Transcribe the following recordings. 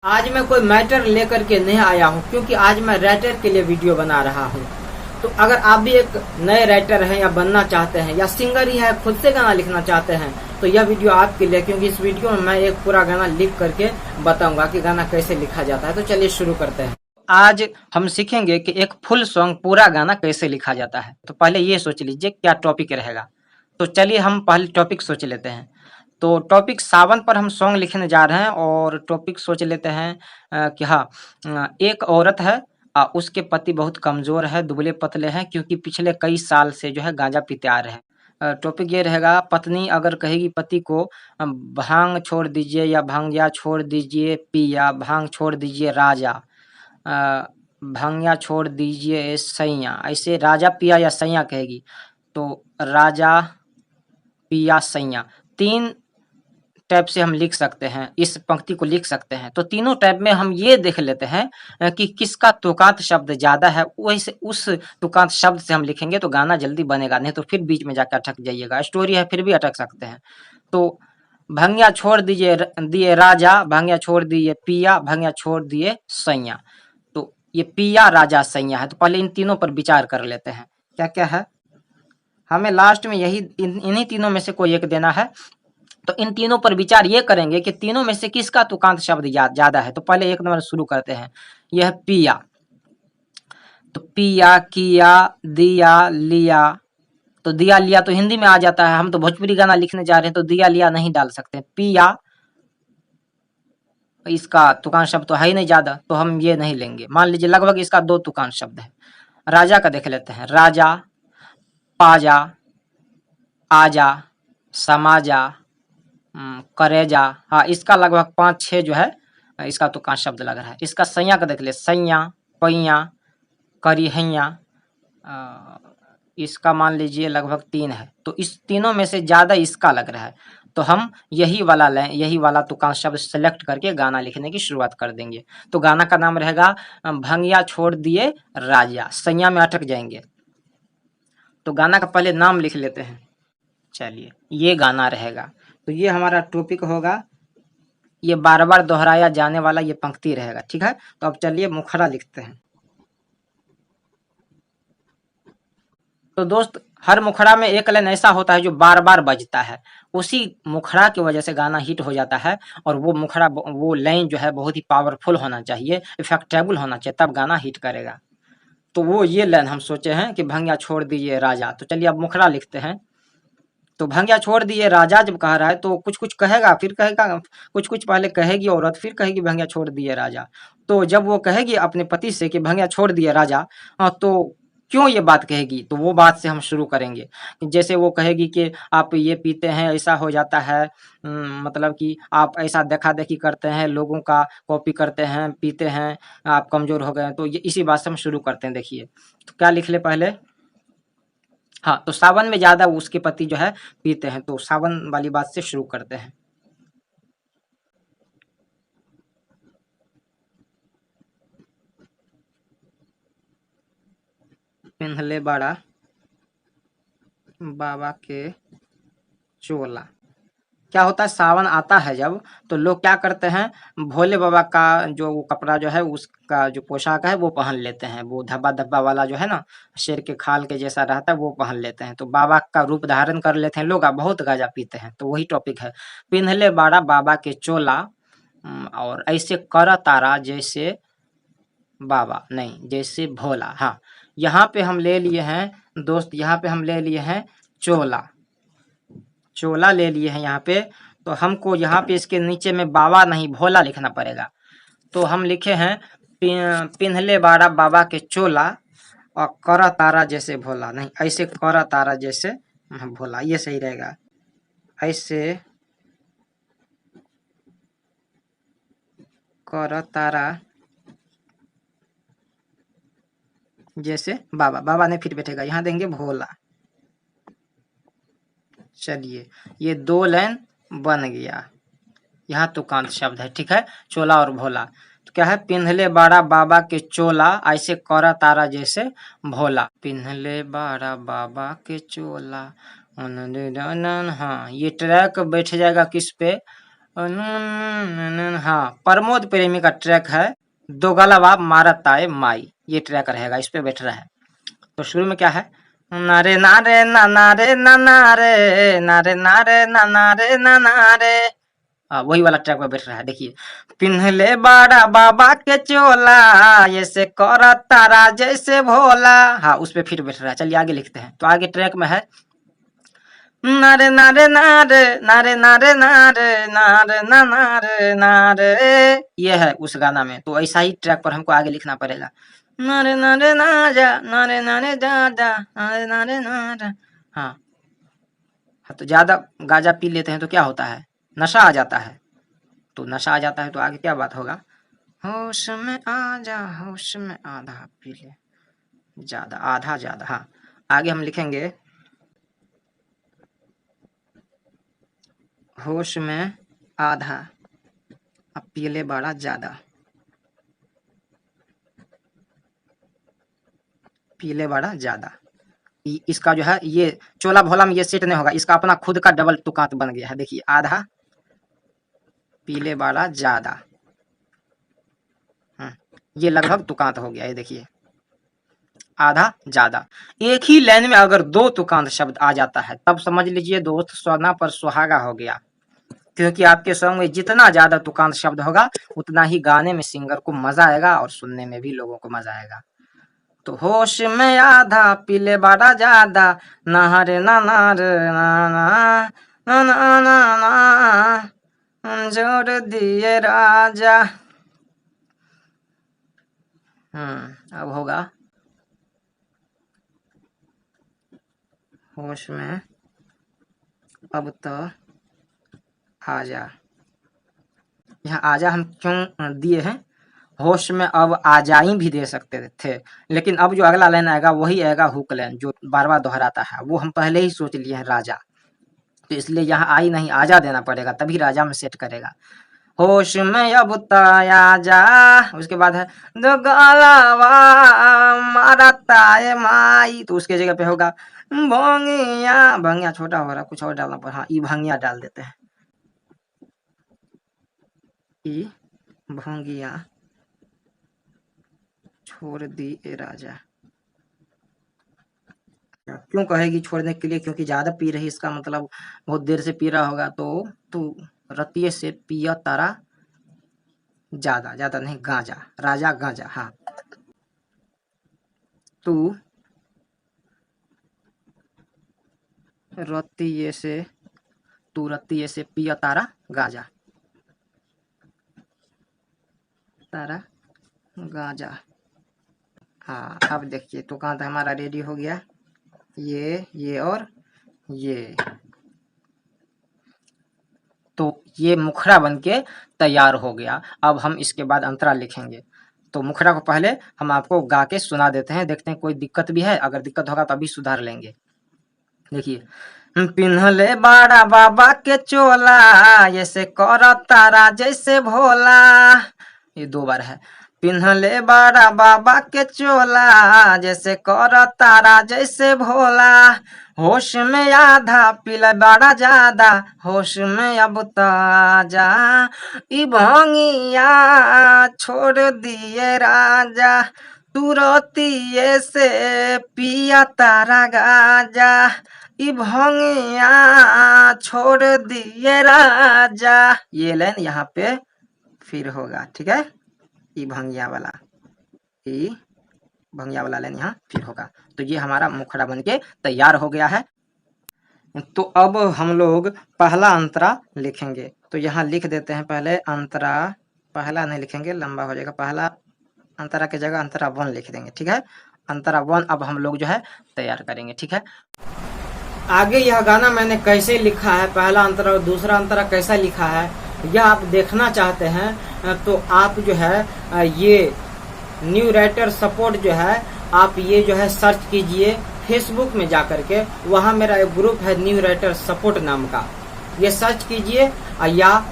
आज मैं कोई मैटर लेकर के नहीं आया हूँ क्योंकि आज मैं राइटर के लिए वीडियो बना रहा हूँ। तो अगर आप भी एक नए राइटर हैं या बनना चाहते हैं या सिंगर ही है, खुद से गाना लिखना चाहते हैं, तो यह वीडियो आपके लिए, क्योंकि इस वीडियो में मैं एक पूरा गाना लिख करके बताऊंगा कि गाना कैसे लिखा जाता है। तो चलिए शुरू करते हैं। आज हम सीखेंगे कि एक फुल सॉन्ग पूरा गाना कैसे लिखा जाता है। तो पहले ये सोच लीजिए क्या टॉपिक रहेगा। तो चलिए हम पहले टॉपिक सोच लेते हैं। तो टॉपिक सावन पर हम सॉन्ग लिखने जा रहे हैं और टॉपिक सोच लेते हैं कि हाँ, एक औरत है, उसके पति बहुत कमजोर है, दुबले पतले हैं, क्योंकि पिछले कई साल से जो है गांजा पीते आ रहे हैं। टॉपिक ये रहेगा, पत्नी अगर कहेगी पति को भांग छोड़ दीजिए या भांगिया छोड़ दीजिए पिया, भांग छोड़ दीजिए राजा, भांगिया छोड़ दीजिए सैया, ऐसे राजा पिया या सैया कहेगी तो राजा पिया सैया, तीन टाइप से हम लिख सकते हैं, इस पंक्ति को लिख सकते हैं। तो तीनों टाइप में हम ये देख लेते हैं कि किसका तुकांत शब्द ज्यादा है, वैसे उस तुकांत शब्द से हम लिखेंगे तो गाना जल्दी बनेगा, नहीं तो फिर बीच में जाकर अटक जाइएगा। स्टोरी है फिर भी अटक सकते हैं। तो भंगिया छोड़ दीजिए दिए राजा, भंगिया छोड़ दिए पिया, भंगिया छोड़ दिए सैया। तो ये पिया राजा सैया है। तो पहले इन तीनों पर विचार कर लेते हैं क्या क्या है। हमें लास्ट में यही इन्हीं तीनों में से कोई एक देना है। तो इन तीनों पर विचार ये करेंगे कि तीनों में से किसका तुकांत शब्द ज्यादा है। तो पहले एक नंबर शुरू करते हैं, यह पिया। तो पिया, किया, दिया, लिया। तो दिया लिया तो हिंदी में आ जाता है, हम तो भोजपुरी गाना लिखने जा रहे हैं तो दिया लिया नहीं डाल सकते। पिया, इसका तुकांत शब्द तो है ही नहीं ज्यादा, तो हम ये नहीं लेंगे। मान लीजिए लगभग इसका दो तुकांत शब्द है। राजा का देख लेते हैं, राजा, पाजा, आजा, समाजा, करेजा। हाँ, इसका लगभग 5-6 जो है इसका तुकांत शब्द लग रहा है। इसका सैया का देख ले, सैया, पैया, करिहैया, इसका मान लीजिए लगभग 3 है। तो इस तीनों में से ज्यादा इसका लग रहा है, तो हम यही वाला लें, यही वाला तुकांत शब्द सेलेक्ट करके गाना लिखने की शुरुआत कर देंगे। तो गाना का नाम रहेगा भंगिया छोड़ दिए राजा, सैया में अटक जाएंगे। तो गाना का पहले नाम लिख लेते हैं। चलिए, ये गाना रहेगा। तो ये हमारा टॉपिक होगा, ये बार बार दोहराया जाने वाला ये पंक्ति रहेगा। ठीक है, तो अब चलिए मुखड़ा लिखते हैं। तो दोस्त, हर मुखड़ा में एक लाइन ऐसा होता है जो बार बार बजता है, उसी मुखड़ा की वजह से गाना हिट हो जाता है। और वो मुखड़ा, वो लाइन जो है बहुत ही पावरफुल होना चाहिए, इफेक्टेबल होना चाहिए, तब गाना हिट करेगा। तो वो ये लाइन हम सोचे हैं कि भंगिया छोड़ दीजिए राजा। तो चलिए अब मुखड़ा लिखते हैं। तो भंगिया छोड़ दिए राजा जब कह रहा है तो कुछ कुछ कहेगा, फिर कहेगा, कुछ कुछ पहले कहेगी औरत, फिर कहेगी भंगिया छोड़ दिए राजा। तो जब वो कहेगी अपने पति से कि भंगिया छोड़ दिए राजा, तो क्यों ये बात कहेगी, तो वो बात से हम शुरू करेंगे। जैसे वो कहेगी कि आप ये पीते हैं, ऐसा हो जाता है, मतलब कि आप ऐसा देखा देखी करते हैं, लोगों का कॉपी करते हैं, पीते हैं, आप कमजोर हो गए। तो ये इसी बात से हम शुरू करते हैं। देखिए, तो क्या लिख ले पहले। हाँ, तो सावन में ज्यादा उसके पति जो है पीते हैं, तो सावन वाली बात से शुरू करते हैं। पिन्हले बड़ा बाबा के चोला। क्या होता है, सावन आता है जब, तो लोग क्या करते हैं, भोले बाबा का जो वो कपड़ा जो है, उसका जो पोशाक है वो पहन लेते हैं। वो धब्बा धब्बा वाला जो है ना, शेर के खाल के जैसा रहता है, वो पहन लेते हैं। तो बाबा का रूप धारण कर लेते हैं लोग, बहुत गांजा पीते हैं। तो वही टॉपिक है, पिन्हले बाड़ा बाबा के चोला, और ऐसे कर तारा जैसे बाबा, नहीं जैसे भोला। हाँ, यहाँ पे हम ले लिए हैं दोस्त, यहाँ पे हम ले लिए हैं चोला, चोला ले लिए हैं यहाँ पे। तो हमको यहाँ पे इसके नीचे में बाबा नहीं भोला लिखना पड़ेगा। तो हम लिखे हैं पिन्हले बाड़ा बाबा के चोला और कर तारा जैसे भोला, नहीं ऐसे कर तारा जैसे भोला, ये सही रहेगा। ऐसे कर तारा जैसे बाबा, बाबा ने फिर बैठेगा, यहाँ देंगे भोला। चलिए, ये 2 लाइन बन गया। यहाँ तुकांत शब्द है। ठीक है, चोला और भोला। तो क्या है, पिन्हले बाड़ा बाबा के चोला, ऐसे करा तारा जैसे भोला। पिन्हले बाड़ा बाबा के चोला। हाँ, ये ट्रैक बैठ जाएगा किस पे, हाँ, प्रमोद प्रेमी का ट्रैक है दो गला बाप मारत आए माई, ये ट्रैक रहेगा, इस पे बैठ रहा है। तो शुरू में क्या है, नारे नारे ना नारे ना नारे नारे नारे ना नारे ना नारे, वही वाला ट्रैक पे बैठ रहा है। देखिए, पिन्हले बड़ा बाबा के चोला, ऐसे कर तारा जैसे भोला, हाँ उस पे फिर बैठ रहा है। चलिए आगे लिखते हैं। तो आगे ट्रैक में है नारे नारे नारे नारे नारे नारे नारे ना नारे नारे, ये है उस गाना में। तो ऐसा ही ट्रैक पर हमको आगे लिखना पड़ेगा, नारे नारे नाजा नारे नारे जाजा नारे नारे नारा। हाँ, तो ज्यादा गाजा पी लेते हैं तो क्या होता है, नशा आ जाता है। तो नशा आ जाता है तो आगे क्या बात होगा, होश में आजा होश में आधा पी ले ज्यादा, आधा ज्यादा। हाँ, आगे हम लिखेंगे होश में आधा अब पी ले बड़ा ज्यादा, पी ले बड़ा ज्यादा। इसका जो है ये चोला भोला में ये सेट नहीं होगा, इसका अपना खुद का डबल तुकांत बन गया है। देखिए, आधा पीले वाला ज्यादा, ये लगभग तुकांत हो गया है। देखिए, आधा ज्यादा। एक ही लाइन में अगर दो तुकांत शब्द आ जाता है तब समझ लीजिए दोस्त सोना पर सुहागा हो गया, क्योंकि आपके सॉन्ग में जितना ज्यादा तुकांत शब्द होगा उतना ही गाने में सिंगर को मजा आएगा और सुनने में भी लोगों को मजा आएगा। तो होश में आधा पीले बड़ा ज्यादा, नहरे ना नार ना ना ना ना ना ना जोड़ दिए राजा। अब होगा होश में अब तो आजा। यहाँ आजा हम क्यों दिए हैं, होश में अब आजाई भी दे सकते थे, लेकिन अब जो अगला लाइन आएगा वही आएगा हुक लाइन जो बार बार दोहराता है, वो हम पहले ही सोच लिए हैं राजा, तो इसलिए यहाँ आई नहीं आजा देना पड़ेगा, तभी राजा में सेट करेगा। होश में अब आजा, उसके बाद है दो गलावा मारा ताए माई, तो उसके जगह पे होगा भंगिया, भंगिया छोटा हो रहा, कुछ और डालना पड़ा। हाँ, ई भंगिया डाल देते हैं, ई भंगिया छोड़ दी ए राजा। क्यों कहेगी छोड़ने के लिए, क्योंकि ज्यादा पी रही, इसका मतलब बहुत देर से पी रहा होगा। तो तू रतिये से पिया तारा ज्यादा, ज्यादा नहीं गांजा, राजा गांजा। हाँ, तू रतिये से पिया तारा गांजा, तारा गांजा। हाँ, अब देखिए तो कहाँ था हमारा रेडी हो गया, ये और ये। तो ये मुखड़ा बनके तैयार हो गया। अब हम इसके बाद अंतरा लिखेंगे। तो मुखड़ा को पहले हम आपको गा के सुना देते हैं, देखते हैं कोई दिक्कत भी है, अगर दिक्कत होगा तो अभी सुधार लेंगे। देखिए, पिन्हले बड़ा बाबा के चोला, ऐसे कर तारा जैसे भोला, ये दो बार है। पिन्हले बड़ा बाबा के चोला, जैसे कर तारा जैसे भोला, होश में आधा पीला बड़ा ज्यादा, होश में अब ताजा, ई भंगिया छोड़ दिए राजा, तू रतिये से पिया तारा गाजा, ई भंगिया छोड़ दिए राजा। ये लाइन यहाँ पे फिर होगा, ठीक है, ई भंगिया वाला लाइन यहाँ फिर होगा। तो ये हमारा मुखड़ा बनके तैयार हो गया है। तो अब हम लोग पहला अंतरा लिखेंगे। तो यहाँ लिख देते हैं पहले अंतरा, पहला नहीं लिखेंगे, लंबा हो जाएगा। पहला अंतरा की जगह अंतरा 1 लिख देंगे, ठीक है। अंतरा 1 अब हम लोग जो है तैयार करेंगे, ठीक है। आगे यह गाना मैंने कैसे लिखा है, पहला अंतरा और दूसरा अंतरा कैसा लिखा है, यह आप देखना चाहते हैं तो आप जो है ये न्यू राइटर सपोर्ट जो है, आप ये जो है सर्च कीजिए फेसबुक में जाकर के, वहाँ मेरा एक ग्रुप है न्यू राइटर सपोर्ट नाम का, ये सर्च कीजिए, या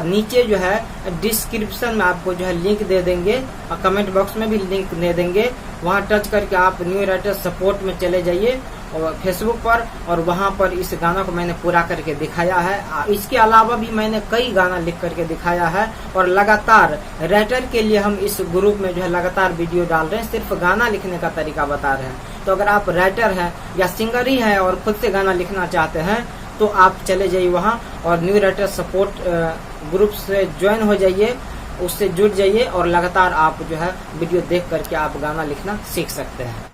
नीचे जो है डिस्क्रिप्शन में आपको जो है लिंक दे देंगे, कमेंट बॉक्स में भी लिंक दे देंगे, वहाँ टच करके आप न्यू राइटर सपोर्ट में चले जाइए फेसबुक पर, और वहां पर इस गाना को मैंने पूरा करके दिखाया है। इसके अलावा भी मैंने कई गाना लिख करके दिखाया है, और लगातार राइटर के लिए हम इस ग्रुप में जो है लगातार वीडियो डाल रहे हैं, सिर्फ गाना लिखने का तरीका बता रहे हैं। तो अगर आप राइटर हैं या सिंगर ही हैं और खुद से गाना लिखना चाहते हैं तो आप चले जाइए वहाँ और न्यू राइटर सपोर्ट ग्रुप से ज्वाइन हो जाइए, उससे जुड़ जाइए, और लगातार आप जो है वीडियो देख करके आप गाना लिखना सीख सकते हैं।